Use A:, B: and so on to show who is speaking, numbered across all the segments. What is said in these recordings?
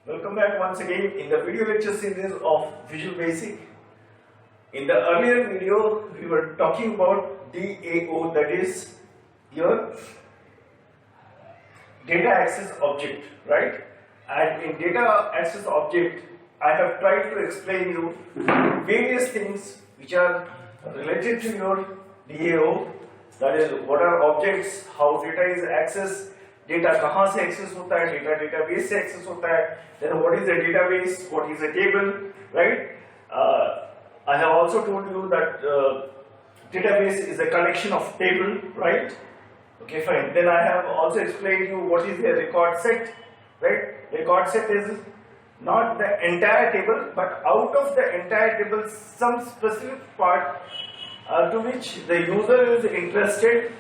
A: Welcome back once again in the video lecture series of Visual Basic. In the earlier video, we were talking about DAO, that is your data access object, right? And in data access object, I have tried to explain you various things which are related to your DAO. That is, what are objects, how data is accessed, data कहाँ से access होता है, data database से access होता है, then what is a database, what is a table, right? I have also told you that database is a collection of table, right? Okay, fine. Then I have also explained you what is a record set, right? Record set is not the entire table, but out of the entire table, some specific part to which the user is interested.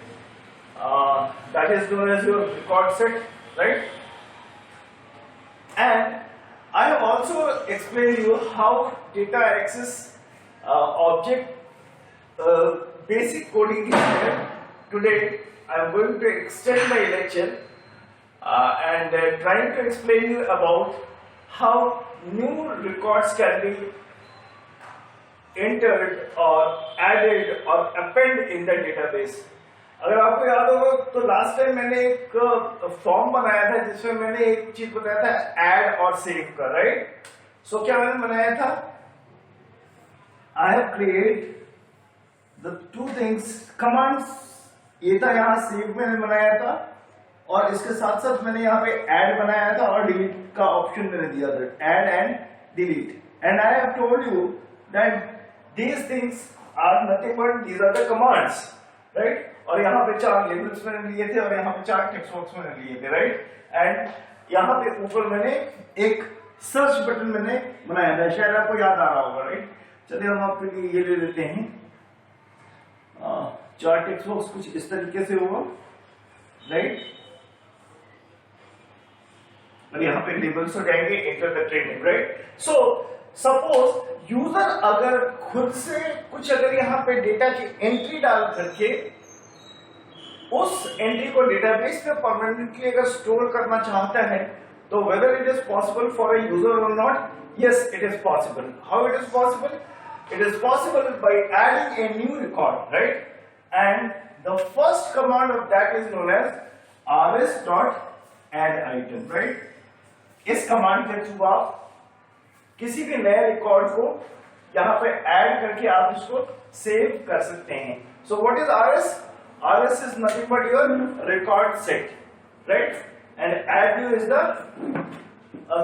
A: That is known as your record set, right? And I have also explained you how data access object basic coding is there. Today I am going to extend my lecture and trying to explain you about how new records can be entered or added or append in the database. अगर आपको याद होगा तो last time मैंने एक form बनाया था जिसमें मैंने एक चीज बताया था ऐड और सेव का, राइट? सो क्या मैंने बनाया था? I have create the two things commands. ये था यहाँ सेव मैंने बनाया था और इसके साथ साथ मैंने यहाँ पे ऐड बनाया था और डिलीट का ऑप्शन मैंने दिया था, add and delete. And I have told you that these things are nothing but these are the commands, right? और यहाँ पे 4 लेबल्स मैंने लिए थे और यहाँ पे 4 टेक्स्ट बॉक्स मैंने लिए थे, राइट? एंड यहाँ पे ऊपर मैंने एक सर्च बटन मैंने बनाया था, शायद आपको याद आ रहा होगा, राइट? चलिए हम आपके लिए ये ले लेते हैं. 4 टेक्स्ट बॉक्स कुछ इस तरीके से होगा, राइट? और यहाँ पे लेबल्स हो जाएंगे, enter the trade name, right? So suppose user अगर खुद से कुछ अगर यहाँ पे डेटा की एंट्री डाल करके उस एंट्री को डेटाबेस में परमानेंटली अगर स्टोर करना चाहता है तो whether it is possible for a user or not, yes, it is possible. How it is possible? It is possible by adding a new record, right? And the first command of that is known as rs.add_item, right? इस command के through आप किसी भी नए record को यहाँ पे add करके आप इसको सेव कर सकते हैं. So what is rs? RS is nothing but your record set, right? And add new is the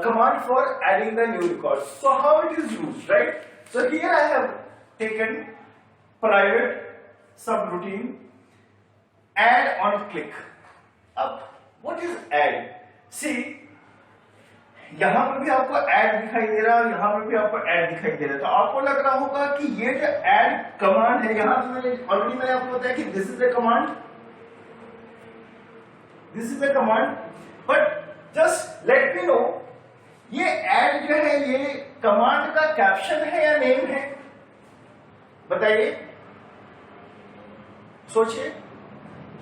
A: command for adding the new record. So how it is used, right? So here I have taken private subroutine add on click. What is add? See, यहाँ पर भी आपको add दिखाई दे रहा है, यहाँ पर भी आपको ऐड दिखाई दे रहा है. तो आपको लग रहा होगा कि ये जो ऐड कमांड है, यहाँ पे ऑलरेडी मैंने आपको बताया कि this is the command, but just let me know, ये ऐड जो है ये कमांड का कैप्शन है या नेम है? बताइए, सोचिए.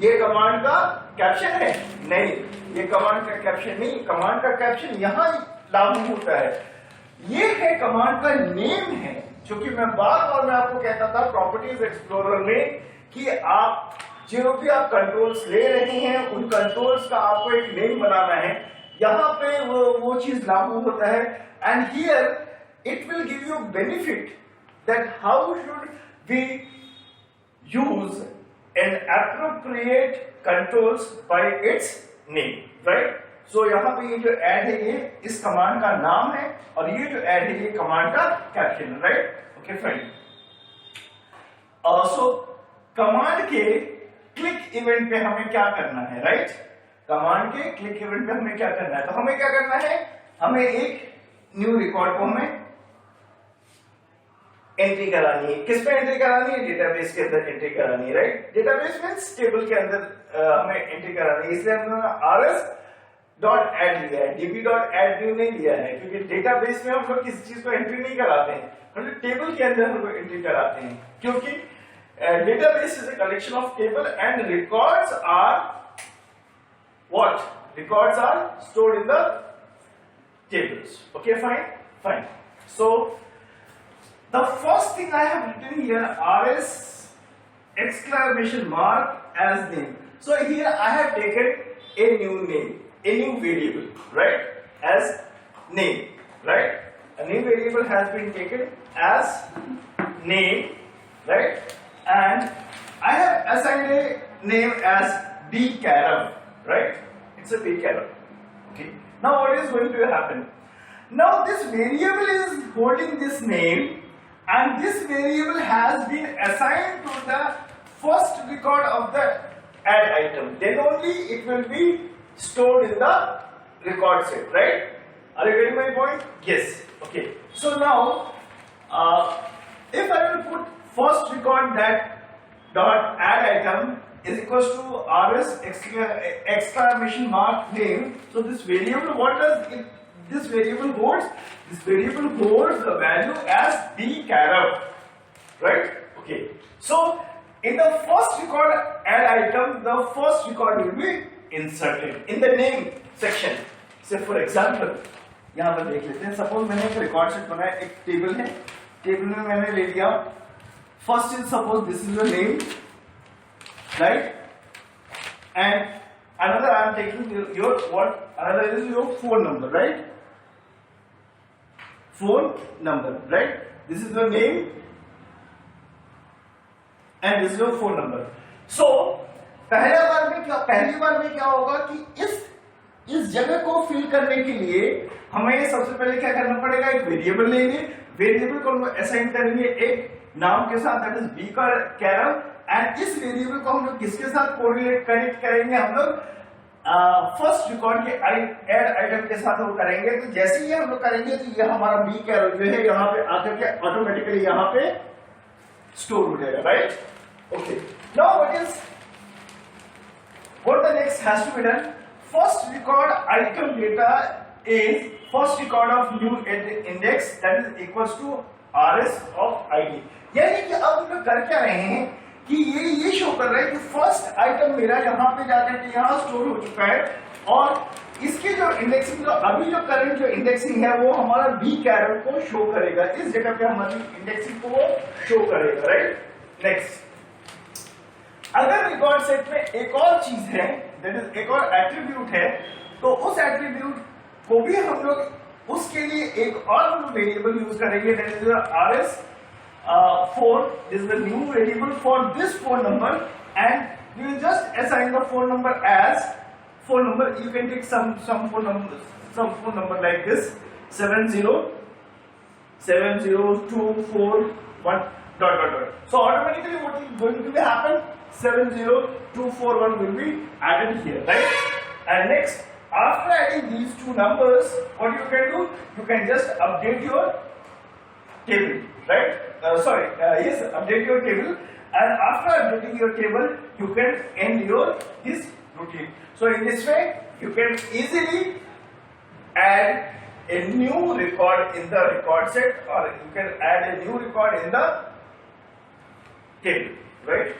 A: ये कमांड का कैप्शन है? नहीं, ये कमांड का कैप्शन नहीं. कमांड का कैप्शन यहां लागू होता है. ये है कमांड का नेम है, जो कि मैं बार बार मैं आपको कहता था प्रॉपर्टीज एक्सप्लोरर में कि आप जो भी आप कंट्रोल्स ले रहे हैं उन कंट्रोल्स का आपको एक नेम बनाना है. यहां पे वो चीज लागू होता है. And here it will give you benefit that how should we use and appropriate controls by its name, right? So यहाँ पे ये जो ऐड है ये इस कमांड का नाम है और ये जो ऐड है ये कमांड का कैप्शन है, right? Okay fine. So command के क्लिक इवेंट पे हमें क्या करना है, राइट? कमांड के क्लिक इवेंट पे हमें क्या करना है? तो हमें क्या करना है? हमें एक न्यू रिकॉर्ड को हमें एंट्री करानी है. किस पे एंट्री करानी है? डेटाबेस के अंदर एंट्री करानी है, राइट? डेटाबेस मींस टेबल के अंदर हमें एंट्री करानी है. इसलिए हमने rs.add लिया है, db.add new नहीं लिया है, क्योंकि डेटाबेस में हम लोग किसी चीज को एंट्री नहीं कराते हैं, हम लोग टेबल के अंदर हम लोग एंट्री कराते हैं. क्योंकि database is a collection of table and records are what? Records are stored in the tables. Okay, fine. So the first thing I have written here, RS exclamation mark as name. So here I have taken a new name, a new variable, right? As name, right? A new variable has been taken as name, right? And I have assigned a name as B carom, right? It's a B carom. Okay. Now what is going to happen? Now this variable is holding this name, and this variable has been assigned to the first record of the add item. Then only it will be stored in the record set, right? Are you getting my point? Yes. Okay. So now, if I will put first record that dot add item is equals to RS exclamation mark name. So this variable, what does it? This variable holds. This variable holds the value as B carom, right? Okay. So in the first record add item, the first record will be inserted in the name section. Say for example, यहाँ पर देख लेते हैं. Suppose मैंने एक record set बनाया, एक table है. Table में मैंने ले लिया. First is suppose this is your name, right? And another I am taking your what? Another is your phone number, right? Phone number, right? This is your name and this is your phone number. So पहली बार में क्या होगा कि इस जगह को fill करने के लिए हमें सबसे पहले क्या करना पड़ेगा, एक वेरिएबल लेंगे, वेरिएबल को हम असाइन करेंगे एक नाम के साथ, दैट इज बी कैरम, एंड इस वेरिएबल को हम लोग किसके साथ कोरिलेट कनेक्ट करेंगे, हम लोग फर्स्ट रिकॉर्ड के ऐड आइटम के साथ वो करेंगे. तो जैसे ही हम लोग करेंगे तो ये हमारा बी कैरम जो है यहाँ पे आकर के ऑटोमेटिकली यहाँ पे स्टोर हो जाएगा, right? Okay. Now what the next has to be done? First record item data is first record of new index, that is equals to RS of ID. यानी कि अब हम लोग कर क्या रहे हैं कि ये शो कर रहा है कि फर्स्ट आइटम मेरा यहाँ पे जाकर के यहाँ स्टोर हो चुका है, और इसकी जो इंडेक्सिंग, जो अभी जो करंट जो इंडेक्सिंग है वो हमारा बी कैरम को शो करेगा, इस जगह पे हमारी इंडेक्सिंग को वो शो करेगा, राइट? नेक्स्ट, अगर रिकॉर्ड सेट में एक और चीज है, दैट इज एक और एट्रीब्यूट है, तो उस एट्रीब्यूट को भी हम लोग उसके लिए एक और वेरिएबल यूज करेंगे, that is RS phone. This is the new variable for this phone number, and we will just assign the phone number as phone number. You can take some phone number like this, 70241 ... So automatically what is going to happen? 70241 will be added here, right? And next, after adding these two numbers, what you can do? You can just update your table, right? Update your table, and after updating your table, you can end this routine. So in this way, you can easily add a new record in the record set, or you can add a new record in the table, right?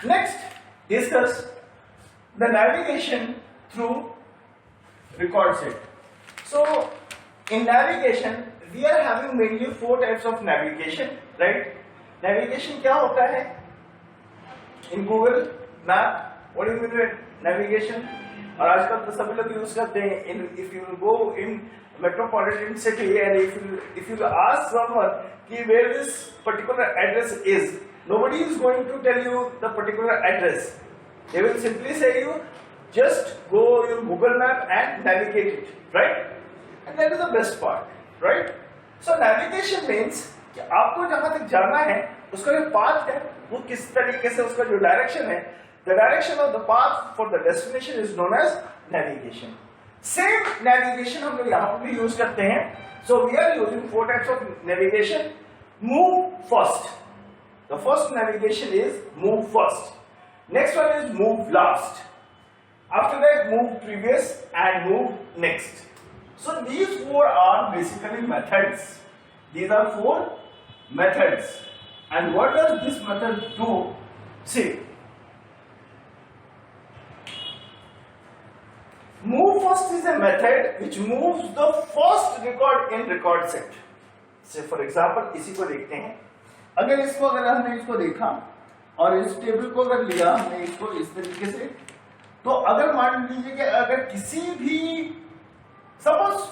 A: Next, discuss the navigation through record set. So in navigation, we are having mainly 4 types of navigation, right? Navigation क्या होता है? In Google Map, what do you mean by navigation? और आजकल तो सभी लोग use करते हैं. If you go in metropolitan city and if you ask someone कि where this particular address is, nobody is going to tell you the particular address. They will simply say you just go your Google Map and navigate it, right? And that is the best part, right? So navigation means कि आपको जहां तक जाना है उसका जो path है वो किस तरीके से, उसका जो डायरेक्शन है, the direction of the path for the destination is known as navigation. Same navigation हम लोग यहाँ पर भी यूज करते हैं. So we are using 4 types of navigation. Move first. The first navigation is move first. Next one is move last. After that, move previous and move next. So these 4 are basically methods. These are 4 methods. And what does this method do? See, move move first is a method which moves the first record in record set. Say for example, इसी को देखते हैं. अगर हमने इसको देखा और इस टेबल को अगर लिया हमने इसको इस तरीके से, तो अगर मान लीजिए कि अगर किसी भी सपोज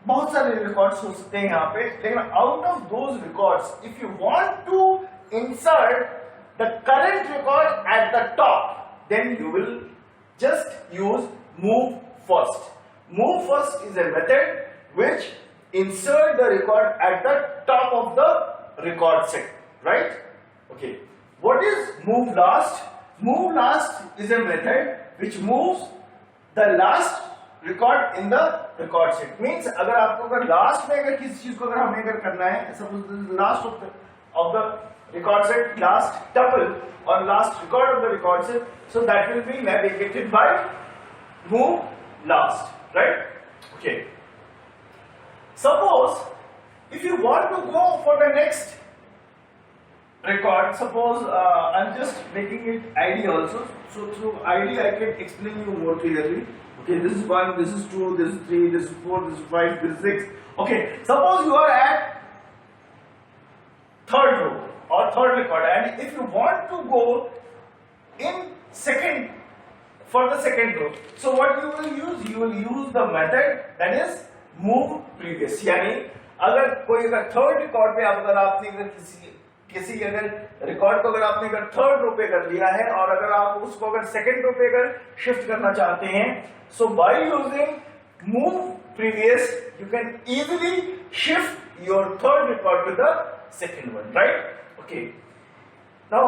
A: बहुत सारे रिकॉर्ड्स हो सकते हैं यहाँ पे, लेकिन out of those records if you want to insert the current record at the top, then you will just use move first. Move first is a method which insert the record at the top of the record set, right? Okay. What is move last? Move last is a method which moves the last record in the record set. Means अगर आपको अगर last में अगर किसी चीज को अगर हमें अगर करना है, suppose last of the record set, last tuple or last record of the record set, so that will be navigated by move last, right? Okay. Suppose if you want to go for the next record, suppose I'm just making it ID also. So through ID I can explain you more clearly. Okay, this is 1, this is 2, this is 3, this is 4, this is 5, this is 6. Okay, suppose you are at third row or third record, and if you want to go in second, for the second row, so what you will use? You will use the method that is move previous. यानी अगर कोई अगर third record पे अगर आपने अगर किसी अगर रिकॉर्ड को अगर आपने अगर थर्ड रो पे कर लिया है और अगर आप उसको अगर सेकंड रो पे अगर शिफ्ट करना चाहते हैं, so by using move previous you can easily shift your third record to the second one, right? Okay. Now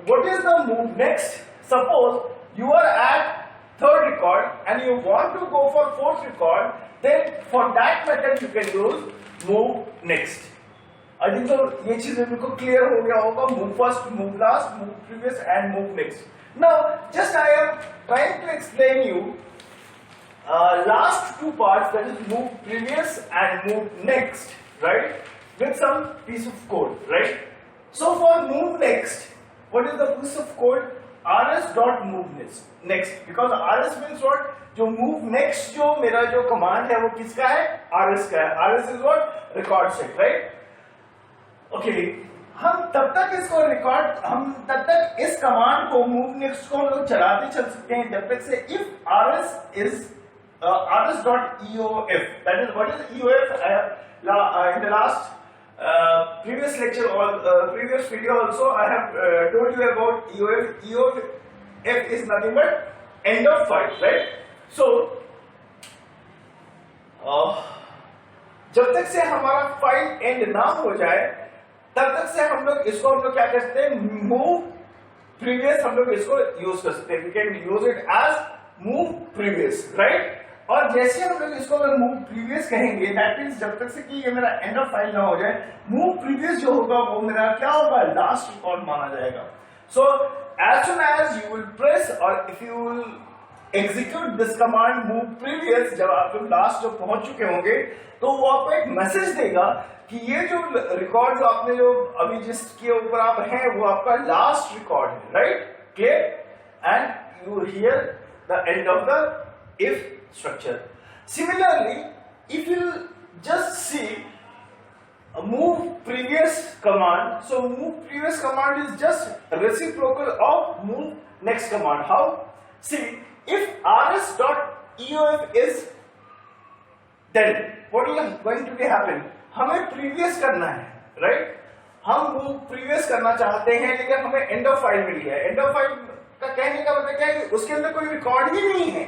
A: what is the move next? Suppose you are at third record and you want to go for fourth record, then for that method you can use move next. I think so ये चीजें बिल्कुल clear हो गया होगा. Move first, move last, move previous and move next. Now just I am trying to explain you last two parts, that is move previous and move next, right, with some piece of code, right? So for move next, what is the piece of code? rs dot move next, because rs means what? जो move next जो मेरा जो command है वो किसका है? rs का है. rs is what? Record set, right? Okay. हम तब तक इसको रिकॉर्ड हम तब तक इस कमांड को move next को हम लोग चलाते चल सकते हैं जब तक से if rs is rs dot eof, that is what is eof? In the last previous lecture or previous video also I have told you about EOF. EOF is nothing but end of file, right? So जब तक से हमारा file and ना हो जाए तब तक से हम लोग इसको क्या कहते हैं? मूव प्रीवियस हम लोग इसको यूज कर सकते हैं. We can use it as move previous, right? और जैसे हम लोग इसको अगर मूव प्रीवियस कहेंगे, दैट मींस जब तक से कि ये मेरा एंड ऑफ फाइल ना हो जाए, मूव प्रीवियस जो होगा वो मेरा क्या होगा? लास्ट रिकॉर्ड माना जाएगा. So as soon as you will press और if you will execute this command move previous, जब आप लोग लास्ट जो पहुंच चुके होंगे तो वो आपको एक मैसेज देगा कि ये जो रिकॉर्ड जो आपने जो अभी जिस के ऊपर आप हैं वो आपका लास्ट रिकॉर्ड है, right? Clear? And you here the end of the if structure. Similarly, if you just see a move previous command, so move previous command is just reciprocal of move next command. How? See, if rs dot eof is, then what is going to be happen? हमें previous करना है, right? हम move previous करना चाहते हैं लेकिन हमें end of file मिल गया है. end of file का कहने का मतलब क्या है? उसके अंदर कोई रिकॉर्ड ही नहीं है,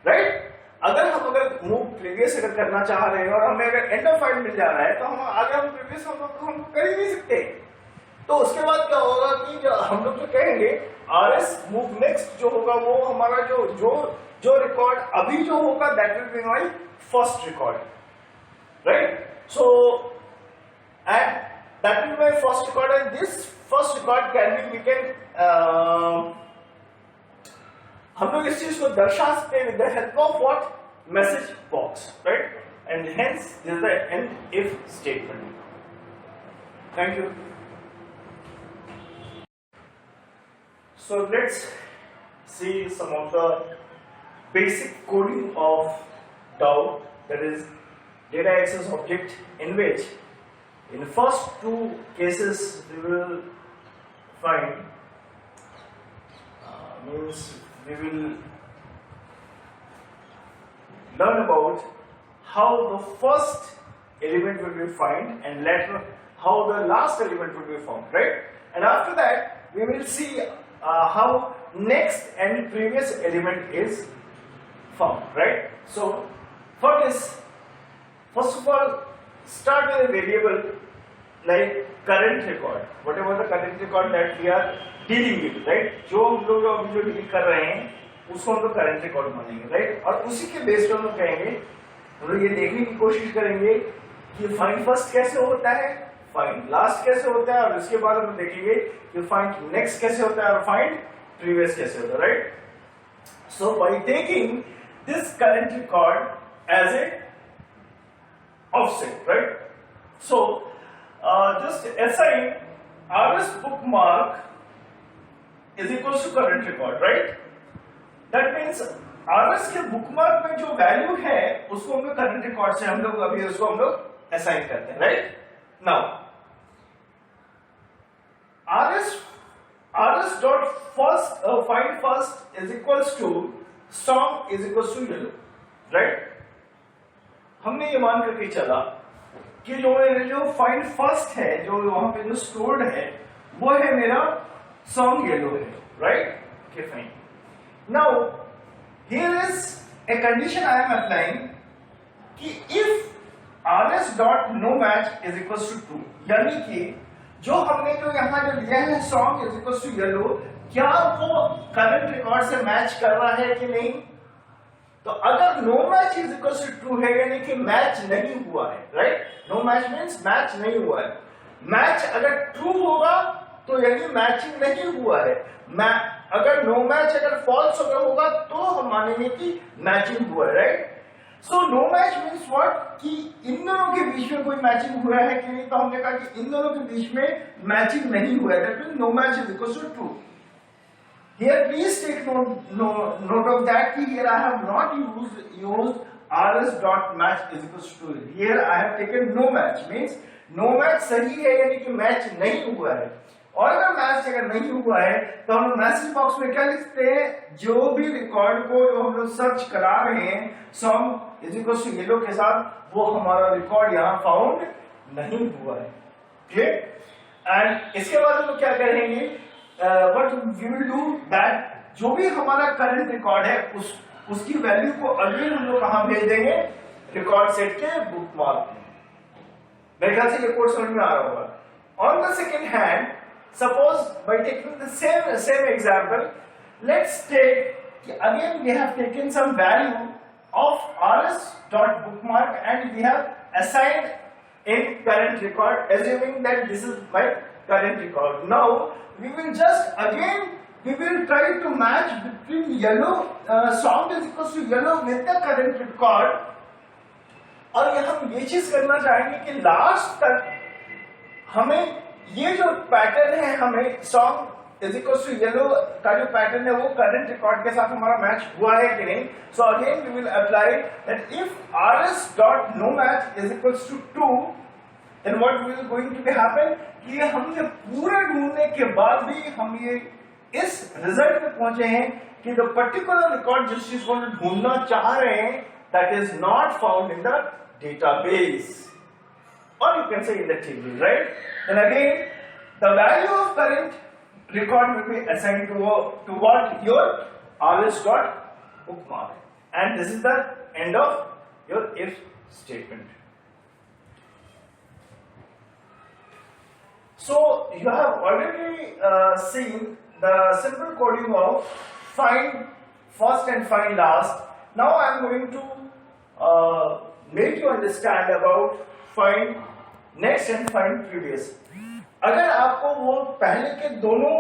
A: राइट? अगर हम मूव प्रीवियस अगर करना चाह रहे हैं और हमें अगर एंड ऑफ फाइल मिल जा रहा है तो हम आगे हम प्रीवियस हम कर ही नहीं सकते. तो उसके बाद क्या होगा कि जो हम लोग जो कहेंगे rs मूव नेक्स्ट जो होगा वो हमारा जो जो जो रिकॉर्ड अभी जो होगा that will be my first record, right? So and that will be my first record and this first record can be we can हम लोग इस चीज को दर्शा सकते हैं with the help of what? Message box, right? And hence this is the end if statement. Thank you. So let's see some of the basic coding of DAO, that is data access object, in which in the first two cases we will find means we will learn about how the first element will be found and later how the last element will be found, right? And after that we will see how next and previous element is found, right? So for this, first of all, start with a variable like current record, whatever the current record that we are dealing with, right? जो हम लोग अभी जो deal कर रहे हैं उसको हम लोग करंट रिकॉर्ड मानेंगे, राइट? और उसी के बेस्ड हम लोग कहेंगे, हम लोग ये देखने की कोशिश करेंगे कि फाइंड फर्स्ट कैसे होता है, फाइंड लास्ट कैसे होता है, और उसके बाद हम देखेंगे कि फाइंड नेक्स्ट कैसे होता है और फाइंड प्रीवियस कैसे होता है, right? So by taking this current record as a offset, right? So just assign rs bookmark is equals to current record, right? That means rs के bookmark में जो वैल्यू है उसको हम लोग करंट रिकॉर्ड से हम लोग अभी उसको हम लोग असाइन करते हैं, right? Now rs dot first find first is equals to song is equals to yellow, right? हमने ये मान करके चला कि जो फाइंड फर्स्ट है, जो वहां पे जो स्टोर्ड है वो है मेरा सॉन्ग येलो है, right? Okay fine. Now here is a condition I am applying कि if rs dot no match is equals to true, यानी कि जो हमने जो यहाँ जो लिया है song is equals to yellow, क्या वो करंट रिकॉर्ड से मैच कर रहा है कि नहीं? तो अगर no match is equal to true है यानी कि मैच नहीं हुआ है, right? No match means match नहीं हुआ है. मैच अगर ट्रू होगा तो यानी मैचिंग नहीं हुआ है. अगर नो मैच अगर फॉल्स अगर होगा तो हम मानेंगे कि मैचिंग हुआ है, right? So no match means what, कि इन दोनों के बीच में कोई मैचिंग हुआ है कि नहीं? तो हमने कहा कि इन दोनों के बीच में मैचिंग नहीं हुआ है. That means no match is equal to true. Here please take note of that कि here I have not used rs dot match is equals to. Here I have taken no match, means no match सही है यानी कि match नहीं हुआ है. और अगर मैच अगर नहीं हुआ है तो हम मैसेज बॉक्स में क्या लिखते हैं? जो भी रिकॉर्ड को जो हम लोग सर्च करा रहे हैं song is equal to yellow के साथ, वो हमारा रिकॉर्ड यहाँ फाउंड नहीं हुआ है. क्लियर? एंड इसके बाद हम लोग क्या करेंगे? What we will do that जो भी हमारा करंट रिकॉर्ड है उसकी वैल्यू को अगेन हम लोग कहां भेज देंगे? रिकॉर्ड सेट के बुकमार्क में. मेरे ख्याल से ये कोड समझ में आ रहा होगा. On the second hand, suppose by taking the same example, let's take कि again we have taken some value of rs dot bookmark and we have assigned in current record assuming that this is my current record. Now we will just again we will try to match between yellow song is equals to yellow with the current record. और ये हम ये चीज करना चाहेंगे कि last तक हमें ये जो पैटर्न है, हमें song is equals to yellow का जो पैटर्न है वो करंट रिकॉर्ड के साथ हमारा मैच हुआ है कि नहीं. So again we will apply that if rs dot no match is equals to true, then what will going to be happen कि हम ये पूरे ढूंढने के बाद भी हम ये इस रिजल्ट पे पहुंचे हैं कि the particular record जिस चीज को हम ढूंढना चाह रहे हैं that is not found in the database, or you can say in the table, right? Then again the value of current record will be assigned to what? Your rs dot bookmark, and this is the end of your if statement. So you have already seen the simple coding of find first and find last. Now I am going to make you understand about find next and find previous. अगर आपको वो पहले के दोनों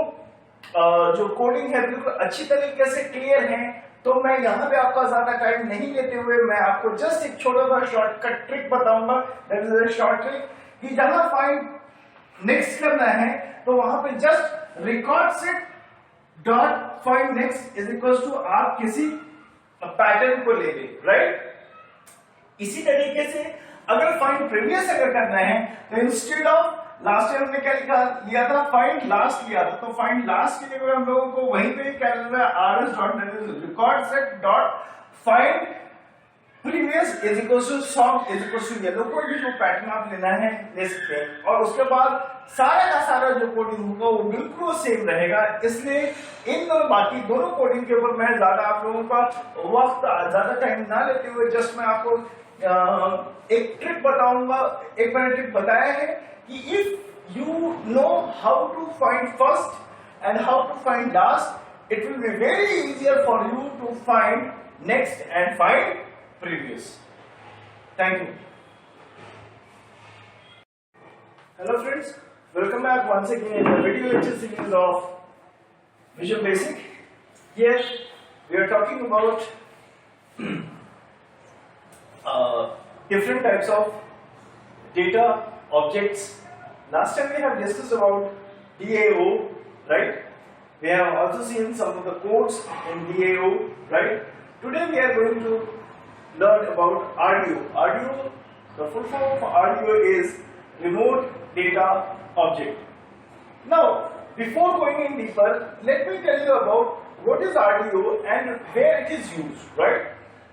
A: जो coding है बिल्कुल अच्छी तरीके से क्लियर है तो मैं यहाँ पे आपका ज्यादा टाइम नहीं लेते हुए मैं आपको जस्ट एक छोटा सा शॉर्टकट ट्रिक बताऊंगा. That is a short trick कि जहां फाइंड नेक्स्ट करना है तो वहां पे just record set dot find next is equal to आप किसी पैटर्न को ले ले, राइट। इसी तरीके से अगर फाइंड प्रीवियस अगर करना है तो इंस्टेड ऑफ लास्ट ईयर हमने क्या लिया था, फाइंड लास्ट लिया था, तो फाइंड लास्ट के लिए हम लोगों को वहीं पे क्या करना है, rs dot record set dot find previous is equal to soft is equal to yellow code, जो पैटर्न आप लेना है ले सकते हैं। और उसके बाद सारा का सारा जो कोडिंग होगा वो बिल्कुल सेम रहेगा, इसलिए इन बाकी दोनों कोडिंग के ऊपर मैं ज्यादा आप लोगों का वक्त ज्यादा टाइम ना लेते हुए जस्ट मैं आपको एक ट्रिक बताऊंगा। एक मैंने ट्रिक बताया है कि if you know how to find first and how to find last, it will be very easier for you to find next and find previous. Thank you. Hello friends, welcome back once again in the video lecture series of Visual Basic. Here we are talking about different types of data objects. Last time we have discussed about DAO, right? We have also seen some of the codes in DAO, right? Today we are going to learn about RDO. RDO, the full form of RDO is Remote Data Object. Now, before going in deeper, let me tell you about what is RDO and where it is used, right?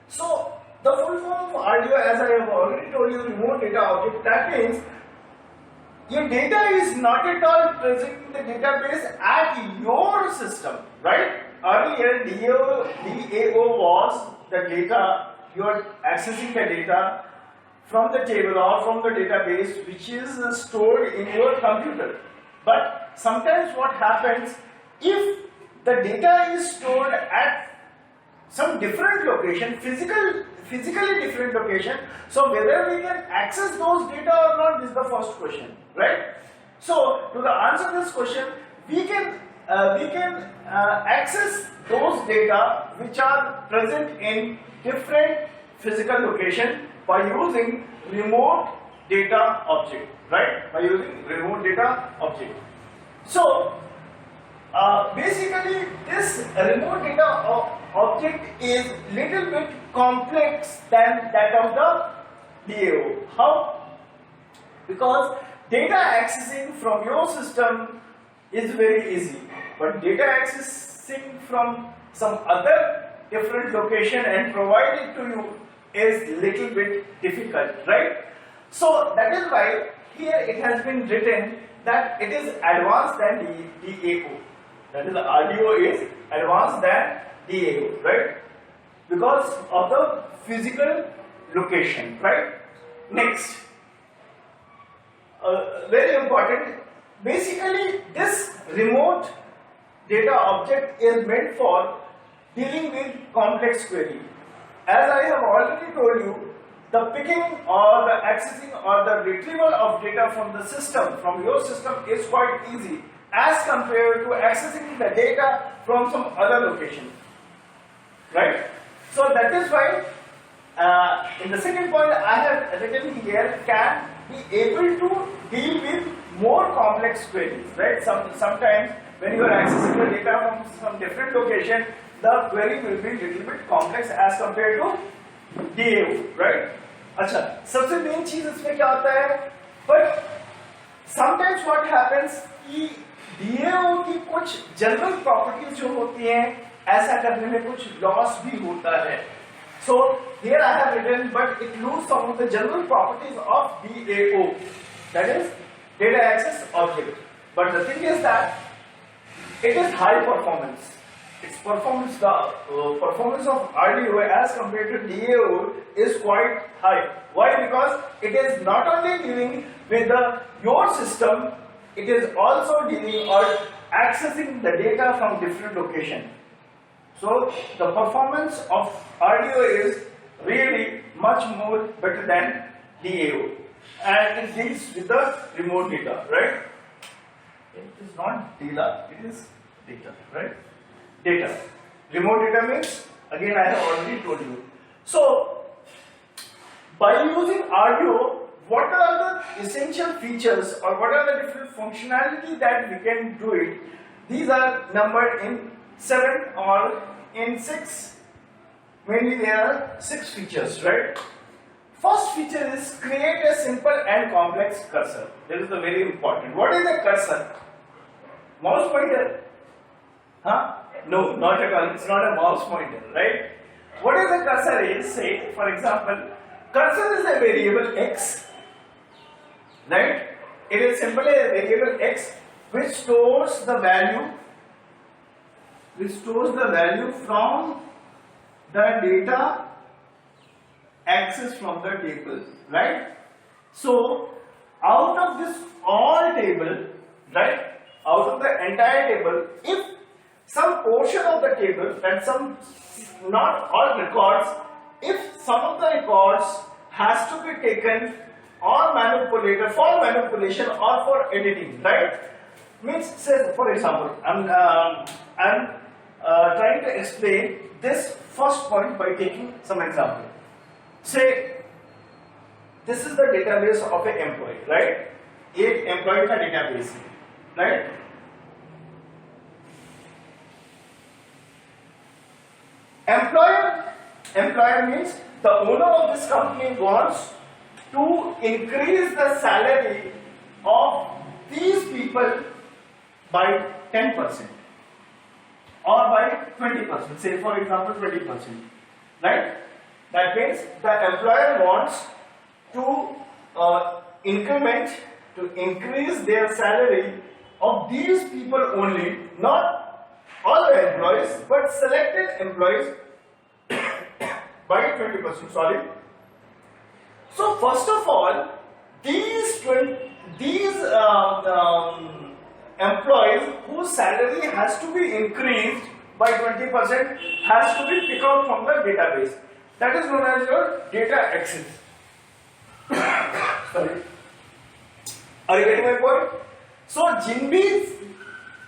A: So, the full form of RDO, as I have already told you, Remote Data Object, that means your data is not at all present in the database at your system, right? Earlier, DAO was the data. You are accessing the data from the table or from the database which is stored in your computer. But sometimes what happens, if the data is stored at some different location, physically different location, so whether we can access those data or not is the first question, right? So to answer this question, we can access those data which are present in different physical location by using remote data object, right? By using remote data object. So basically this remote data object is little bit complex than that of the DAO. How? Because data accessing from your system is very easy, but data accessing from some other different location and provide it to you is little bit difficult, right? So that is why here it has been written that it is advanced than DAO. That is, the RDO is advanced than DAO, right? Because of the physical location, right? Next, very important. Basically, this remote data object is meant for dealing with complex query. As I have already told you, the picking or the accessing or the retrieval of data from the system, from your system, is quite easy as compared to accessing the data from some other location, right? So that is why in the second point I have written here, can be able to deal with more complex queries, right? Sometimes when you are accessing the data from some different location, the query will be little bit complex as compared to DAO, right? अच्छा, सबसे main चीज इसमें क्या होता है, but sometimes what happens कि DAO की कुछ जनरल प्रॉपर्टीज जो होती हैं, ऐसा करने में कुछ लॉस भी होता है. So here I have written, but it loses some of the general properties of DAO, that is data access object. But the thing is that it is high performance. Its performance, the performance of RDO as compared to DAO is quite high. Why? Because it is not only dealing with your system, it is also dealing or accessing the data from different location. So the performance of RDO is really much more better than DAO, and it deals with the remote data, right? It is not data, it is data, right? Data. Remote data means, again I have already told you. So, by using RDO, what are the essential features or what are the different functionality that we can do it? These are numbered in 7 or in 6 mainly there are 6 features, right? First feature is create a simple and complex cursor. This is the very important. What is a cursor? Mouse pointer? Huh? No, not at all. It's not a mouse pointer, right? What is a cursor is, say, for example, cursor is a variable x, right? It is simply a variable x which stores the value from the data access from the table, right? So out of this all table, right, out of the entire table, if some portion of the table, that some, not all records, if some of the records has to be taken or manipulated for manipulation or for editing, right? Means, say for example, I'm trying to explain this first point by taking some example. Say this is the database of an employee, right? एक employee का database है, right? Employer means the owner of this company wants to increase the salary of these people by 10% or by 20%, say for example 20%, right? That means the employer wants to increase their salary of these people only, not all the employees, but selected employees by 20%, sorry. So first of all, these employees whose salary has to be increased by 20% has to be picked out from the database. That is known as your data access. Sorry. Are you getting my point? So जिन भी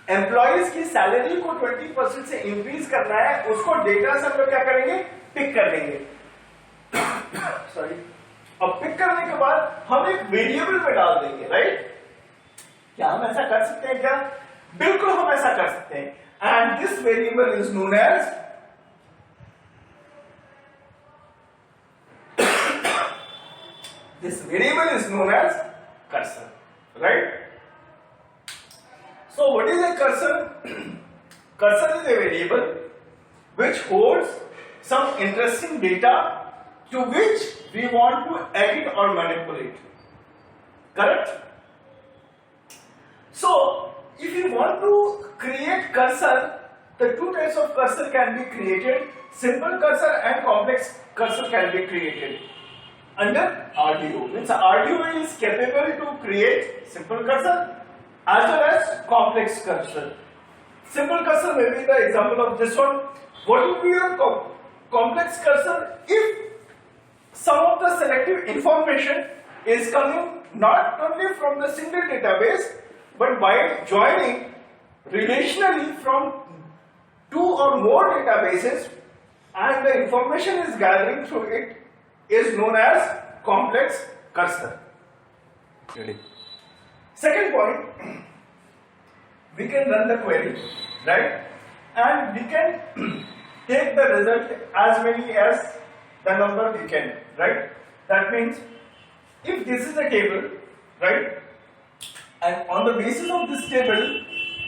A: employees की salary को 20% से increase करना है, उसको data से हम लोग क्या करेंगे? Pick कर लेंगे. Sorry. अब pick करने के बाद हम एक variable पे डाल देंगे, right? क्या हम ऐसा कर सकते हैं क्या? बिल्कुल हम ऐसा कर सकते हैं. And this variable is known as cursor, right? So what is a cursor? Cursor is a variable which holds some interesting data to which we want to edit or manipulate. Correct? So if you want to create cursor, the two types of cursor can be created. Simple cursor and complex cursor can be created under RDO. Means RDO is capable to create simple cursor as well as complex cursor. Simple cursor may be the example of this one. What will be your complex cursor? If some of the selective information is coming not only from the single database, but by joining relationally from 2 or more databases, and the information is gathering through it, is known as complex cursor. Ready. Second point, we can run the query, right? And we can take the result as many as the number we can, right? That means if this is a table, right? And on the basis of this table,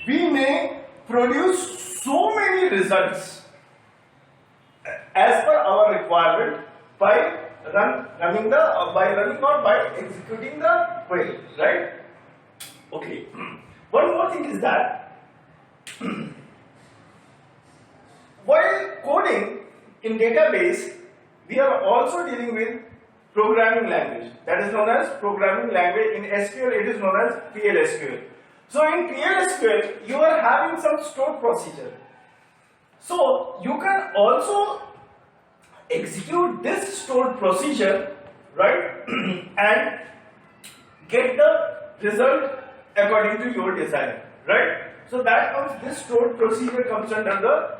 A: we may produce so many results as per our requirement by running or by executing the query, right? Okay. One more thing is that while coding in database, we are also dealing with programming language. That is known as programming language. In SQL, it is known as PLSQL. So in PLSQL, you are having some stored procedure. So you can also execute this stored procedure, right, and get the result according to your design, right? So that comes, this stored procedure comes under the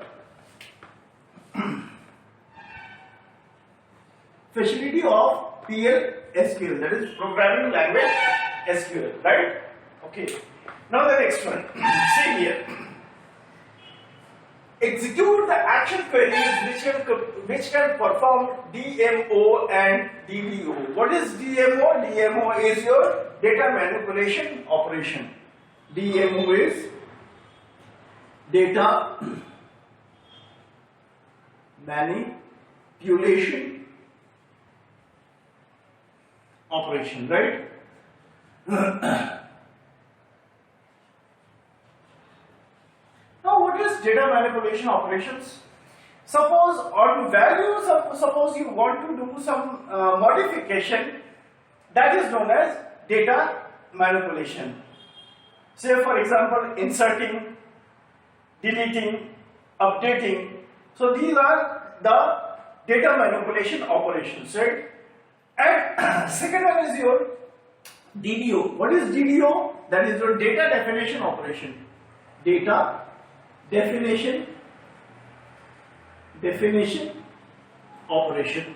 A: facility of PLSQL, that is programming language SQL, right? Okay. Now the next one, see here. execute the action queries which can perform DMO and DDO. What is DMO? DMO is your data manipulation operation. DMO is data manipulation operation, right? Now, what is data manipulation operations? Suppose on values, suppose you want to do some modification, that is known as data manipulation. Say for example, inserting, deleting, updating. So these are the data manipulation operations, right? And second one is your DDO. What is DDO? That is your data definition operation. Data definition operation.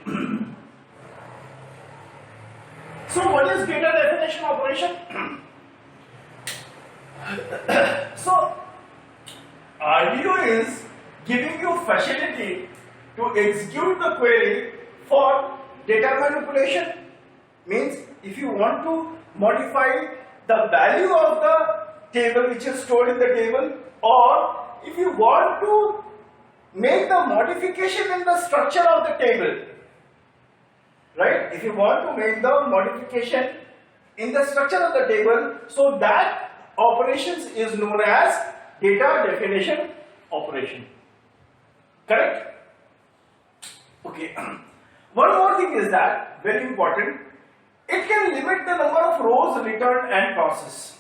A: So what is data definition operation? So RDO is giving you facility to execute the query for data manipulation. Means if you want to modify the value of the table which is stored in the table, or if you want to make the modification in the structure of the table, right? If you want to make the modification in the structure of the table, so that operations is known as data definition operation. Correct? Okay. One more thing is that, very important, it can limit the number of rows returned and processed.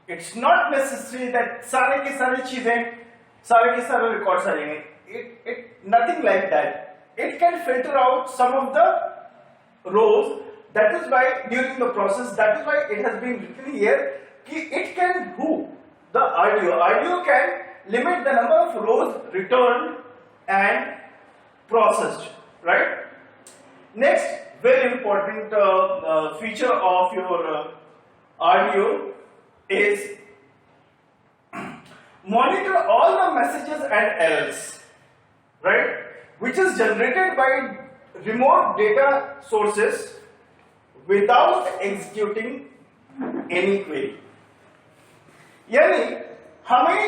A: It's not necessary that सारे के सारे चीजें, सारे के सारे records आ जाएंगे. Nothing like that. It can filter out some of the rows. That is why during the process, that is why it has been written here, कि it can do the RDO. RDO can limit the number of rows returned and processed, right? Next, very important feature of your RDO is monitor all the messages and errors, right? Which is generated by remote data sources without executing any query. यानी हमें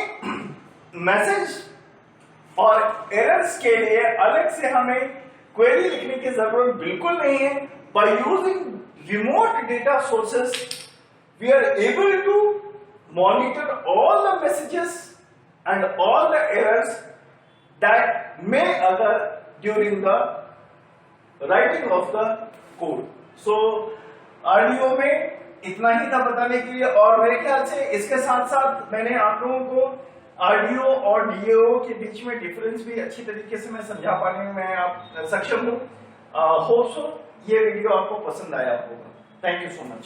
A: message और errors के लिए अलग से हमें query लिखने की जरूरत बिल्कुल नहीं है. By using remote data sources, we are able to monitor all the messages and all the errors that may occur during the writing of the code. So RDO में इतना ही था बताने के लिए, और मेरे ख्याल से इसके साथ साथ मैंने आप लोगों को RDO और DAO के बीच में डिफरेंस भी अच्छी तरीके से मैं समझा पाने में मैं आप सक्षम हूँ. होप सो ये वीडियो आपको पसंद आया होगा. Thank you so much.